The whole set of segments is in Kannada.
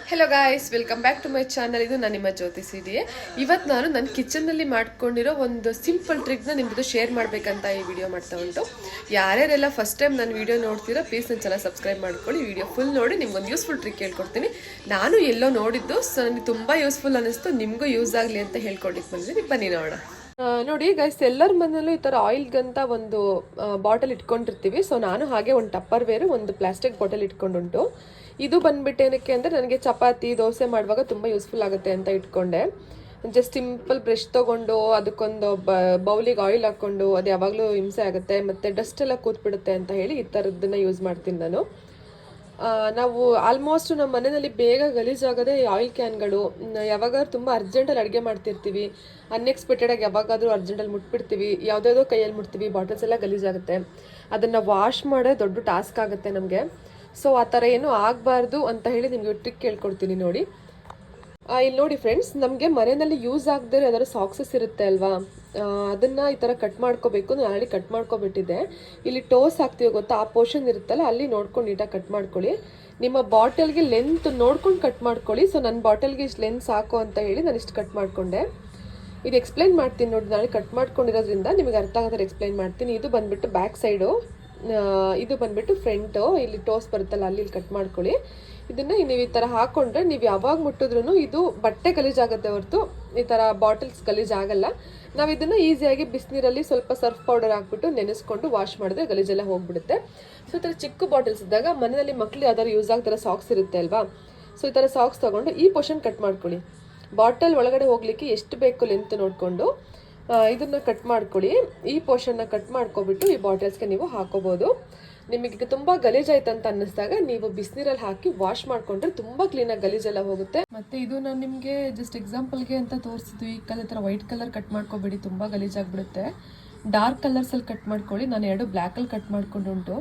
Hello guys, welcome back to my channel. ಇದು ನಾನು ನಿಮ್ಮ ಜ್ಯೋತಿ ಸಿಡಿಯೇ. ಇವತ್ತು ನಾನು ನನ್ನ ಕಿಚನ್ನಲ್ಲಿ ಮಾಡ್ಕೊಂಡಿರೋ ಒಂದು ಸಿಂಪಲ್ ಟ್ರಿಕ್ನ ನಿಮ್ಮ ಜೊತೆ ಶೇರ್ ಮಾಡಬೇಕಂತ ಈ ವಿಡಿಯೋ ಮಾಡ್ತಾ ಉಂಟು. ಯಾರ್ಯಾರೆಲ್ಲ ಫಸ್ಟ್ ಟೈಮ್ ನನ್ನ ವಿಡಿಯೋ ನೋಡ್ತೀರೋ ಪ್ಲೀಸ್ ನನ್ನ ಚಾನಲ್ ಸಬ್ಸ್ಕ್ರೈಬ್ ಮಾಡ್ಕೊಳ್ಳಿ. ವಿಡಿಯೋ ಫುಲ್ ನೋಡಿ ನಿಮ್ಗೊಂದು ಯೂಸ್ಫುಲ್ ಟ್ರಿಕ್ ಹೇಳ್ಕೊಡ್ತೀನಿ. ನಾನು ಎಲ್ಲೋ ನೋಡಿದ್ದು, ಸೊ ನನಗೆ ತುಂಬ ಯೂಸ್ಫುಲ್ ಅನ್ನಿಸ್ತು, ನಿಮಗೂ ಯೂಸ್ ಆಗಲಿ ಅಂತ ಹೇಳ್ಕೊಟ್ಟಿಕ್ಕೆ ಬಂದಿದ್ದೀನಿ. ಬನ್ನಿ ನೋಡೋಣ. ನೋಡಿ ಗೈಸ್, ಎಲ್ಲರ ಮನೆಯಲ್ಲೂ ಈ ಥರ ಆಯಿಲ್ಗಂತ ಒಂದು ಬಾಟಲ್ ಇಟ್ಕೊಂಡಿರ್ತೀವಿ. ಸೊ ನಾನು ಹಾಗೆ ಒಂದು ಟಪ್ಪರ್ ವೇರು ಒಂದು ಪ್ಲಾಸ್ಟಿಕ್ ಬಾಟಲ್ ಇಟ್ಕೊಂಡುಂಟು. ಇದು ಬಂದ್ಬಿಟ್ಟು ಏನಕ್ಕೆ ಅಂದರೆ ನನಗೆ ಚಪಾತಿ ದೋಸೆ ಮಾಡುವಾಗ ತುಂಬ ಯೂಸ್ಫುಲ್ ಆಗುತ್ತೆ ಅಂತ ಇಟ್ಕೊಂಡೆ. ಜಸ್ಟ್ ಸಿಂಪಲ್ ಬ್ರಷ್ ತೊಗೊಂಡು ಅದಕ್ಕೊಂದು ಬೌಲಿಗೆ ಆಯಿಲ್ ಹಾಕ್ಕೊಂಡು ಅದು ಯಾವಾಗಲೂ ಹಿಂಸೆ ಆಗುತ್ತೆ ಮತ್ತು ಡಸ್ಟ್ ಎಲ್ಲ ಕೂತ್ಬಿಡುತ್ತೆ ಅಂತ ಹೇಳಿ ಈ ಥರದ್ದನ್ನು ಯೂಸ್ ಮಾಡ್ತೀನಿ ನಾನು. ನಾವು ಆಲ್ಮೋಸ್ಟ್ ನಮ್ಮ ಮನೆಯಲ್ಲಿ ಬೇಗ ಗಲೀಜಾಗದೆ ಆಯಿಲ್ ಕ್ಯಾನ್ಗಳು. ಯಾವಾಗಾದ್ರೂ ತುಂಬ ಅರ್ಜೆಂಟಲ್ಲಿ ಅಡುಗೆ ಮಾಡ್ತಿರ್ತೀವಿ, ಅನ್ಎಕ್ಸ್ಪೆಕ್ಟೆಡಾಗಿ ಯಾವಾಗಾದರೂ ಅರ್ಜೆಂಟಲ್ಲಿ ಮುಟ್ಬಿಡ್ತೀವಿ, ಯಾವುದಾವುದೋ ಕೈಯಲ್ಲಿ ಮುಟ್ತೀವಿ, ಬಾಟಲ್ಸ್ ಎಲ್ಲ ಗಲೀಜಾಗುತ್ತೆ. ಅದನ್ನು ವಾಶ್ ಮಾಡೋ ದೊಡ್ಡ ಟಾಸ್ಕ್ ಆಗುತ್ತೆ ನಮಗೆ. ಸೊ ಆ ಥರ ಏನೂ ಆಗಬಾರ್ದು ಅಂತ ಹೇಳಿ ನಿಮಗೆ ಟ್ರಿಕ್ ಹೇಳ್ಕೊಡ್ತೀನಿ ನೋಡಿ. ಇಲ್ಲಿ ನೋಡಿ ಫ್ರೆಂಡ್ಸ್, ನಮಗೆ ಮನೆಯಲ್ಲಿ ಯೂಸ್ ಆಗದೆ ಯಾವ್ದಾದ್ರು ಸಾಕ್ಸಸ್ ಇರುತ್ತೆ ಅಲ್ವಾ, ಅದನ್ನು ಈ ಥರ ಕಟ್ ಮಾಡ್ಕೋಬೇಕು. ನಾನು ಆಲ್ರೆಡಿ ಕಟ್ ಮಾಡ್ಕೊಬಿಟ್ಟಿದ್ದೆ. ಇಲ್ಲಿ ಟೋಸ್ ಹಾಕ್ತೀವಿ ಗೊತ್ತಾ, ಆ ಪೋರ್ಷನ್ ಇರುತ್ತಲ್ಲ ಅಲ್ಲಿ ನೋಡ್ಕೊಂಡು ನೀಟಾಗಿ ಕಟ್ ಮಾಡ್ಕೊಳ್ಳಿ. ನಿಮ್ಮ ಬಾಟಲ್ಗೆ ಲೆಂತ್ ನೋಡ್ಕೊಂಡು ಕಟ್ ಮಾಡ್ಕೊಳ್ಳಿ. ಸೊ ನನ್ನ ಬಾಟಲ್ಗೆ ಇಷ್ಟು ಲೆಂತ್ ಸಾಕು ಅಂತ ಹೇಳಿ ನಾನು ಇಷ್ಟು ಕಟ್ ಮಾಡಿಕೊಂಡೆ. ಇದು ಎಕ್ಸ್ಪ್ಲೈನ್ ಮಾಡ್ತೀನಿ ನೋಡಿ, ನಾನು ಕಟ್ ಮಾಡ್ಕೊಂಡಿರೋದ್ರಿಂದ ನಿಮಗೆ ಅರ್ಥ ಆಗೋ ಥರ ಎಕ್ಸ್ಪ್ಲೈನ್ ಮಾಡ್ತೀನಿ. ಇದು ಬಂದುಬಿಟ್ಟು ಬ್ಯಾಕ್ ಸೈಡು, ಇದು ಬಂದುಬಿಟ್ಟು ಫ್ರಂಟು. ಇಲ್ಲಿ ಟೋಸ್ ಬರುತ್ತಲ್ಲ ಅಲ್ಲಿ ಕಟ್ ಮಾಡ್ಕೊಳ್ಳಿ. ಇದನ್ನು ನೀವು ಈ ಥರ ಹಾಕ್ಕೊಂಡ್ರೆ ನೀವು ಯಾವಾಗ ಮುಟ್ಟಿದ್ರೂ ಇದು ಬಟ್ಟೆ ಗಲೀಜಾಗುತ್ತೆ ಹೊರತು ಈ ಥರ ಬಾಟಲ್ಸ್ ಗಲೀಜಾಗಲ್ಲ. ನಾವು ಇದನ್ನು ಈಸಿಯಾಗಿ ಬಿಸಿನೀರಲ್ಲಿ ಸ್ವಲ್ಪ ಸರ್ಫ್ ಪೌಡರ್ ಹಾಕ್ಬಿಟ್ಟು ನೆನೆಸ್ಕೊಂಡು ವಾಶ್ ಮಾಡಿದ್ರೆ ಗಲೀಜೆಲ್ಲ ಹೋಗ್ಬಿಡುತ್ತೆ. ಸೊ ಈ ಥರ ಚಿಕ್ಕ ಬಾಟಲ್ಸ್ ಇದ್ದಾಗ ಮನೆಯಲ್ಲಿ ಮಕ್ಕಳು ಯಾವ್ದಾದ್ರು ಯೂಸ್ ಆಗೋ ಥರ ಸಾಕ್ಸ್ ಇರುತ್ತೆ ಅಲ್ವಾ, ಸೊ ಈ ಥರ ಸಾಕ್ಸ್ ತೊಗೊಂಡು ಈ ಪೋರ್ಷನ್ ಕಟ್ ಮಾಡ್ಕೊಳ್ಳಿ. ಬಾಟಲ್ ಒಳಗಡೆ ಹೋಗಲಿಕ್ಕೆ ಎಷ್ಟು ಬೇಕು ಲೆಂತ್ ನೋಡಿಕೊಂಡು ಇದನ್ನು ಕಟ್ ಮಾಡ್ಕೊಳ್ಳಿ. ಈ ಪೋರ್ಷನ್ನ ಕಟ್ ಮಾಡ್ಕೊಬಿಟ್ಟು ಈ ಬಾಟಲ್ಸ್ಗೆ ನೀವು ಹಾಕೋಬೋದು. ನಿಮಗೆ ತುಂಬ ಗಲೀಜಾಯ್ತು ಅಂತ ಅನ್ನಿಸ್ದಾಗ ನೀವು ಬಿಸಿನೀರಲ್ಲಿ ಹಾಕಿ ವಾಶ್ ಮಾಡಿಕೊಂಡ್ರೆ ತುಂಬ ಕ್ಲೀನಾಗಿ ಗಲೀಜೆಲ್ಲ ಹೋಗುತ್ತೆ. ಮತ್ತು ಇದು ನಾನು ನಿಮಗೆ ಜಸ್ಟ್ ಎಕ್ಸಾಂಪಲ್ಗೆ ಅಂತ ತೋರಿಸಿದ್ವಿ. ಈ ಥರ ವೈಟ್ ಕಲರ್ ಕಟ್ ಮಾಡ್ಕೊಬೇಡಿ, ತುಂಬ ಗಲೀಜಾಗ್ಬಿಡುತ್ತೆ. ಡಾರ್ಕ್ ಕಲರ್ಸಲ್ಲಿ ಕಟ್ ಮಾಡ್ಕೊಳ್ಳಿ. ನಾನು 2 ಬ್ಲ್ಯಾಕಲ್ಲಿ ಕಟ್ ಮಾಡ್ಕೊಂಡುಂಟು,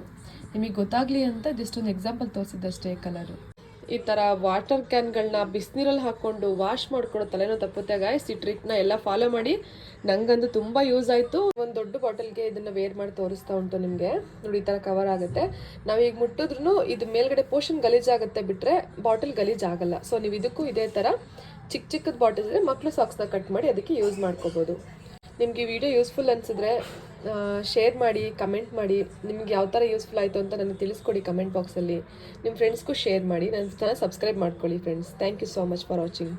ನಿಮಗೆ ಗೊತ್ತಾಗಲಿ ಅಂತ ಜಸ್ಟ್ ಒಂದು ಎಕ್ಸಾಂಪಲ್ ತೋರಿಸಿದ್ದಷ್ಟೇ ಕಲರು. ಈ ಥರ ವಾಟರ್ ಕ್ಯಾನ್ಗಳನ್ನ ಬಿಸಿನೀರಲ್ಲಿ ಹಾಕ್ಕೊಂಡು ವಾಶ್ ಮಾಡ್ಕೊಳ್ಳೋ ತಲೆನೋ ತಪ್ಪುತ್ತೆ ಗಾಯ್ಸ್. ಈ ಟ್ರಿಕ್ನ ಎಲ್ಲ ಫಾಲೋ ಮಾಡಿ. ನಂಗಂತೂ ತುಂಬ ಯೂಸ್ ಆಯಿತು. ಒಂದು ದೊಡ್ಡ ಬಾಟಲ್ಗೆ ಇದನ್ನು ವೇರ್ ಮಾಡಿ ತೋರಿಸ್ತಾ ಉಂಟು ನಿಮಗೆ ನೋಡಿ. ಈ ಥರ ಕವರ್ ಆಗುತ್ತೆ. ನಾವೀಗ ಮುಟ್ಟಿದ್ರೂ ಇದು ಮೇಲ್ಗಡೆ ಪೋರ್ಷನ್ ಗಲೀಜಾಗುತ್ತೆ, ಬಿಟ್ಟರೆ ಬಾಟಲ್ ಗಲೀಜಾಗಲ್ಲ. ಸೊ ನೀವು ಇದಕ್ಕೂ ಇದೇ ಥರ ಚಿಕ್ಕದ ಬಾಟಲ್ ಇದ್ದರೆ ಮಕ್ಕಳು ಸಾಕ್ಸ್ನ ಕಟ್ ಮಾಡಿ ಅದಕ್ಕೆ ಯೂಸ್ ಮಾಡ್ಕೋಬೋದು. ನಿಮಗೆ ಈ ವಿಡಿಯೋ ಯೂಸ್ಫುಲ್ ಅನಿಸಿದ್ರೆ ಶೇರ್ ಮಾಡಿ, ಕಮೆಂಟ್ ಮಾಡಿ. ನಿಮ್ಗೆ ಯಾವ ಥರ ಯೂಸ್ಫುಲ್ ಆಯಿತು ಅಂತ ನನಗೆ ತಿಳಿಸ್ಕೊಡಿ ಕಮೆಂಟ್ ಬಾಕ್ಸಲ್ಲಿ. ನಿಮ್ಮ ಫ್ರೆಂಡ್ಸ್ಗೂ ಶೇರ್ ಮಾಡಿ. ನನ್ನ ಚಾನಲ್ ಸಬ್ಸ್ಕ್ರೈಬ್ ಮಾಡ್ಕೊಳ್ಳಿ friends. Thank you so much for watching.